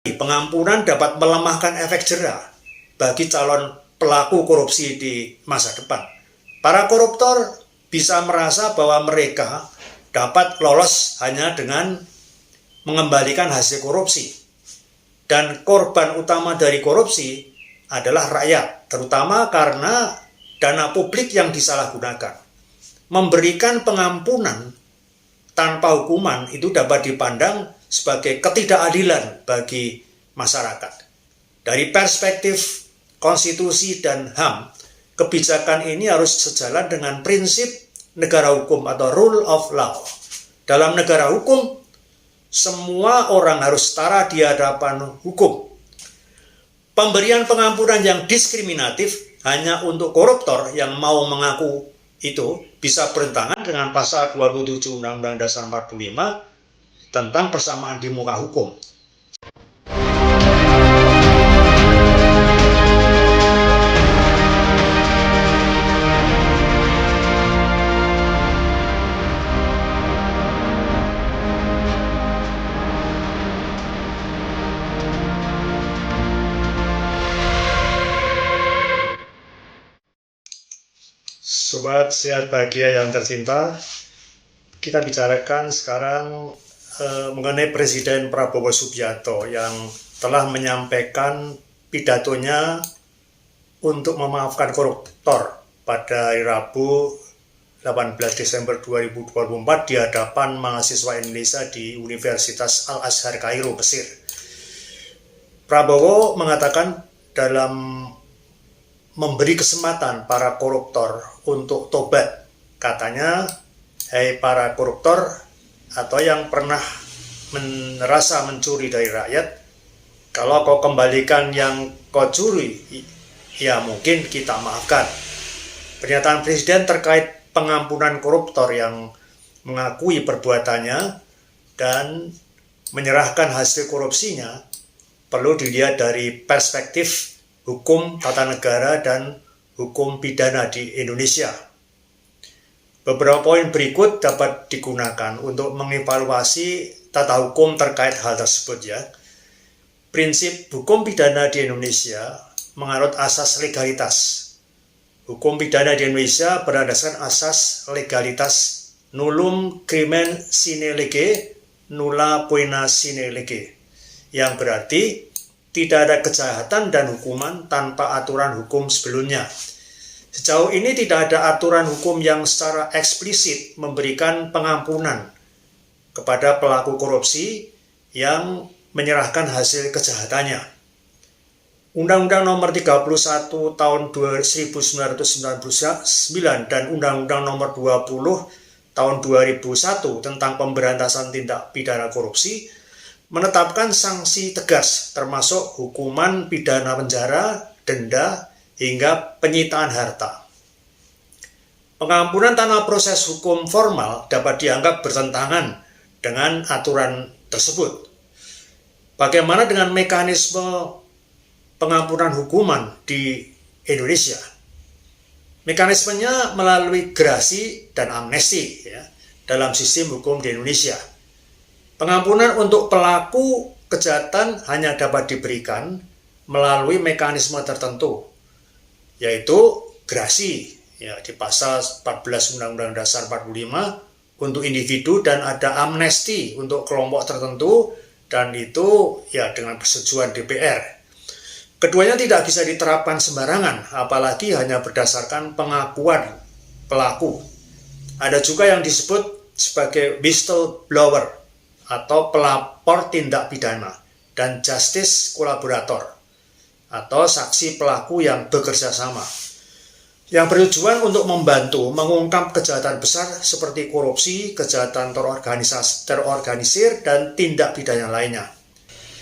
pengampunan dapat melemahkan efek jera bagi calon pelaku korupsi di masa depan. Para koruptor bisa merasa bahwa mereka dapat lolos hanya dengan mengembalikan hasil korupsi. Dan korban utama dari korupsi adalah rakyat, terutama karena dana publik yang disalahgunakan. Memberikan pengampunan tanpa hukuman itu dapat dipandang sebagai ketidakadilan bagi masyarakat. Dari perspektif konstitusi dan HAM, kebijakan ini harus sejalan dengan prinsip negara hukum atau rule of law. Dalam negara hukum, semua orang harus setara di hadapan hukum. Pemberian pengampunan yang diskriminatif hanya untuk koruptor yang mau mengaku itu bisa bertentangan dengan pasal 27 Undang-Undang Dasar 45 tentang persamaan di muka hukum. Sobat sehat bahagia yang tercinta, kita bicarakan sekarang mengenai Presiden Prabowo Subianto yang telah menyampaikan pidatonya untuk memaafkan koruptor pada hari Rabu 18 Desember 2024 di hadapan mahasiswa Indonesia di Universitas Al-Azhar Kairo, Mesir. Prabowo mengatakan dalam memberi kesempatan para koruptor untuk tobat. Katanya, hai para koruptor atau yang pernah merasa mencuri dari rakyat, kalau kau kembalikan yang kau curi, ya mungkin kita maafkan. Pernyataan Presiden terkait pengampunan koruptor yang mengakui perbuatannya dan menyerahkan hasil korupsinya perlu dilihat dari perspektif hukum tata negara dan hukum pidana di Indonesia. Beberapa poin berikut dapat digunakan untuk mengevaluasi tata hukum terkait hal tersebut ya. Prinsip hukum pidana di Indonesia menganut asas legalitas. Hukum pidana di Indonesia berdasarkan asas legalitas nullum crimen sine lege, nulla poena sine lege, yang berarti tidak ada kejahatan dan hukuman tanpa aturan hukum sebelumnya. Sejauh ini tidak ada aturan hukum yang secara eksplisit memberikan pengampunan kepada pelaku korupsi yang menyerahkan hasil kejahatannya. Undang-Undang Nomor 31 Tahun 1999 dan Undang-Undang Nomor 20 Tahun 2001 tentang pemberantasan tindak pidana korupsi menetapkan sanksi tegas termasuk hukuman pidana penjara, denda, hingga penyitaan harta. Pengampunan tanpa proses hukum formal dapat dianggap bertentangan dengan aturan tersebut. Bagaimana dengan mekanisme pengampunan hukuman di Indonesia? Mekanismenya melalui gerasi dan amnesti ya, dalam sistem hukum di Indonesia. Pengampunan untuk pelaku kejahatan hanya dapat diberikan melalui mekanisme tertentu, yaitu gerasi ya, di pasal 14 Undang-Undang Dasar 45 untuk individu, dan ada amnesti untuk kelompok tertentu, dan itu ya dengan persetujuan DPR. Keduanya tidak bisa diterapkan sembarangan, apalagi hanya berdasarkan pengakuan pelaku. Ada juga yang disebut sebagai whistleblower atau pelapor tindak pidana, dan justice kolaborator atau saksi pelaku yang bekerja sama, yang bertujuan untuk membantu mengungkap kejahatan besar seperti korupsi, kejahatan terorganisir, dan tindak pidana lainnya.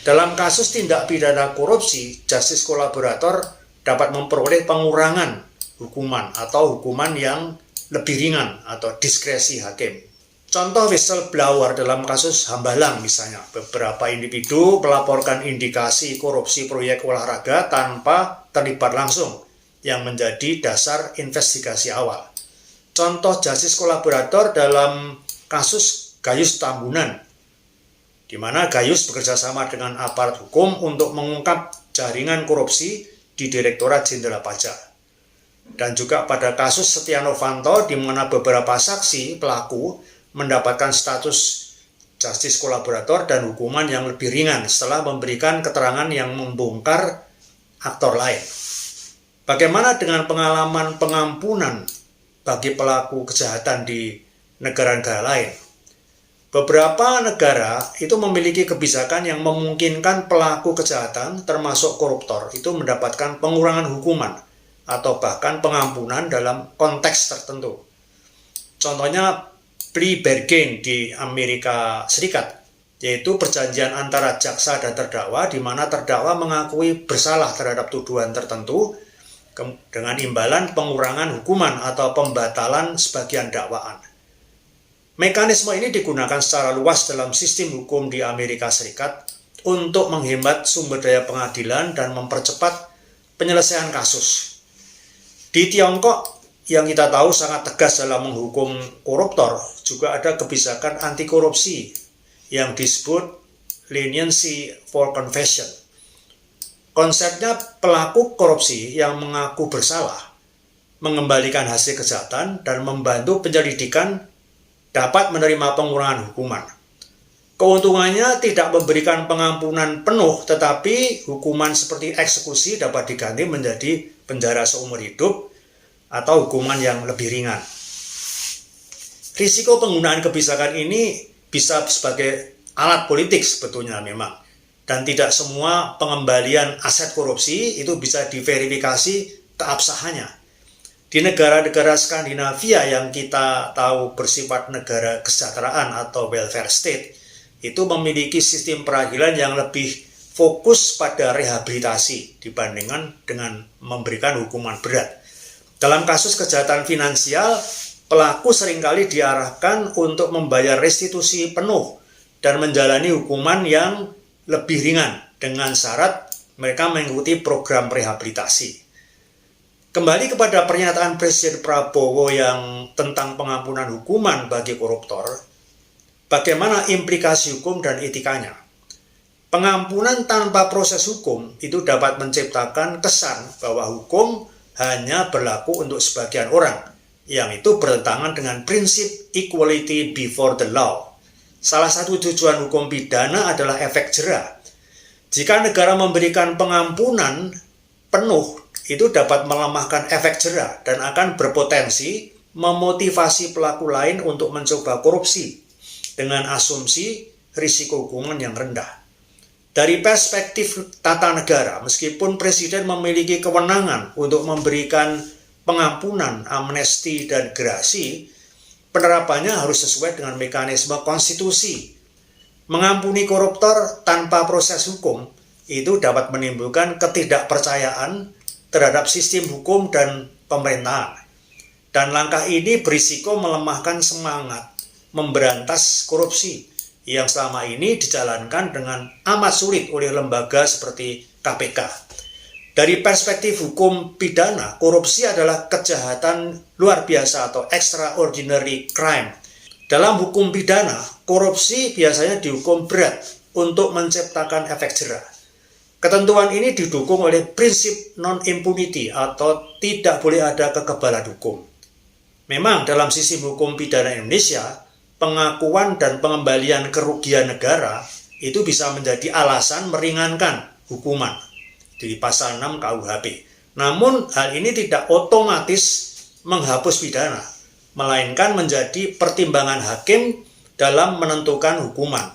Dalam kasus tindak pidana korupsi, justice kolaborator dapat memperoleh pengurangan hukuman atau hukuman yang lebih ringan atau diskresi hakim. Contoh whistleblower dalam kasus Hambalang misalnya, beberapa individu melaporkan indikasi korupsi proyek olahraga tanpa terlibat langsung, yang menjadi dasar investigasi awal. Contoh justice kolaborator dalam kasus Gayus Tambunan, di mana Gayus bekerjasama dengan aparat hukum untuk mengungkap jaringan korupsi di Direktorat Jenderal Pajak. Dan juga pada kasus Setia Novanto, di mana beberapa saksi pelaku mendapatkan status justice kolaborator dan hukuman yang lebih ringan setelah memberikan keterangan yang membongkar aktor lain. Bagaimana dengan pengalaman pengampunan bagi pelaku kejahatan di negara-negara lain? Beberapa negara itu memiliki kebijakan yang memungkinkan pelaku kejahatan termasuk koruptor itu mendapatkan pengurangan hukuman atau bahkan pengampunan dalam konteks tertentu. Contohnya plea bargain di Amerika Serikat, yaitu perjanjian antara jaksa dan terdakwa di mana terdakwa mengakui bersalah terhadap tuduhan tertentu dengan imbalan pengurangan hukuman atau pembatalan sebagian dakwaan. Mekanisme ini digunakan secara luas dalam sistem hukum di Amerika Serikat untuk menghemat sumber daya pengadilan dan mempercepat penyelesaian kasus. Di Tiongkok, yang kita tahu sangat tegas dalam menghukum koruptor, juga ada kebijakan anti korupsi yang disebut leniency for confession. Konsepnya pelaku korupsi yang mengaku bersalah mengembalikan hasil kejahatan dan membantu penyelidikan dapat menerima pengurangan hukuman. Keuntungannya tidak memberikan pengampunan penuh, tetapi hukuman seperti eksekusi dapat diganti menjadi penjara seumur hidup atau hukuman yang lebih ringan. Risiko penggunaan kebijakan ini bisa sebagai alat politik sebetulnya memang. Dan tidak semua pengembalian aset korupsi itu bisa diverifikasi keabsahannya. Di negara-negara Skandinavia yang kita tahu bersifat negara kesejahteraan atau welfare state, itu memiliki sistem peradilan yang lebih fokus pada rehabilitasi dibandingkan dengan memberikan hukuman berat. Dalam kasus kejahatan finansial, pelaku seringkali diarahkan untuk membayar restitusi penuh dan menjalani hukuman yang lebih ringan dengan syarat mereka mengikuti program rehabilitasi. Kembali kepada pernyataan Presiden Prabowo yang tentang pengampunan hukuman bagi koruptor, bagaimana implikasi hukum dan etikanya? Pengampunan tanpa proses hukum itu dapat menciptakan kesan bahwa hukum hanya berlaku untuk sebagian orang, yang itu bertentangan dengan prinsip equality before the law. Salah satu tujuan hukum pidana adalah efek jera. Jika negara memberikan pengampunan penuh, itu dapat melemahkan efek jera dan akan berpotensi memotivasi pelaku lain untuk mencoba korupsi dengan asumsi risiko hukuman yang rendah. Dari perspektif tata negara, meskipun presiden memiliki kewenangan untuk memberikan pengampunan, amnesti, dan gerasi, penerapannya harus sesuai dengan mekanisme konstitusi. Mengampuni koruptor tanpa proses hukum itu dapat menimbulkan ketidakpercayaan terhadap sistem hukum dan pemerintahan. Dan langkah ini berisiko melemahkan semangat memberantas korupsi yang selama ini dijalankan dengan amat sulit oleh lembaga seperti KPK. Dari perspektif hukum pidana, korupsi adalah kejahatan luar biasa atau extraordinary crime. Dalam hukum pidana, korupsi biasanya dihukum berat untuk menciptakan efek jera. Ketentuan ini didukung oleh prinsip non-impunity atau tidak boleh ada kekebalan hukum. Memang dalam sistem hukum pidana Indonesia, pengakuan dan pengembalian kerugian negara itu bisa menjadi alasan meringankan hukuman di pasal 6 KUHP. Namun hal ini tidak otomatis menghapus pidana, melainkan menjadi pertimbangan hakim dalam menentukan hukuman.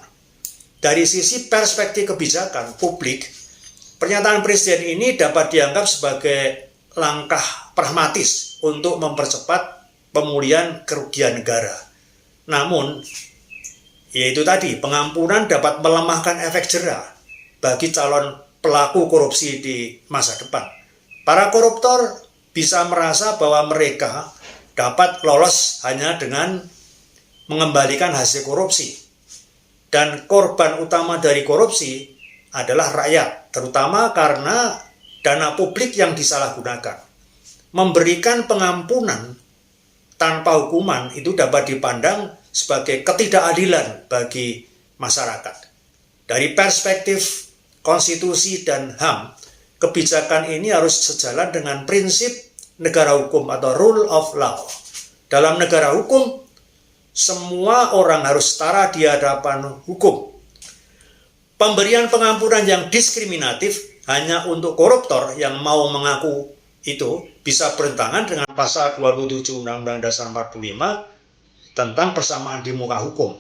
Dari sisi perspektif kebijakan publik, pernyataan Presiden ini dapat dianggap sebagai langkah pragmatis untuk mempercepat pemulihan kerugian negara. Namun, yaitu tadi, pengampunan dapat melemahkan efek jera bagi calon pelaku korupsi di masa depan. Para koruptor bisa merasa bahwa mereka dapat lolos hanya dengan mengembalikan hasil korupsi. Dan korban utama dari korupsi adalah rakyat, terutama karena dana publik yang disalahgunakan. Memberikan pengampunan tanpa hukuman itu dapat dipandang sebagai ketidakadilan bagi masyarakat. Dari perspektif konstitusi dan HAM, kebijakan ini harus sejalan dengan prinsip negara hukum atau rule of law. Dalam negara hukum, semua orang harus setara di hadapan hukum. Pemberian pengampunan yang diskriminatif hanya untuk koruptor yang mau mengaku itu bisa bertentangan dengan pasal 27 Undang-Undang Dasar 45 tentang persamaan di muka hukum.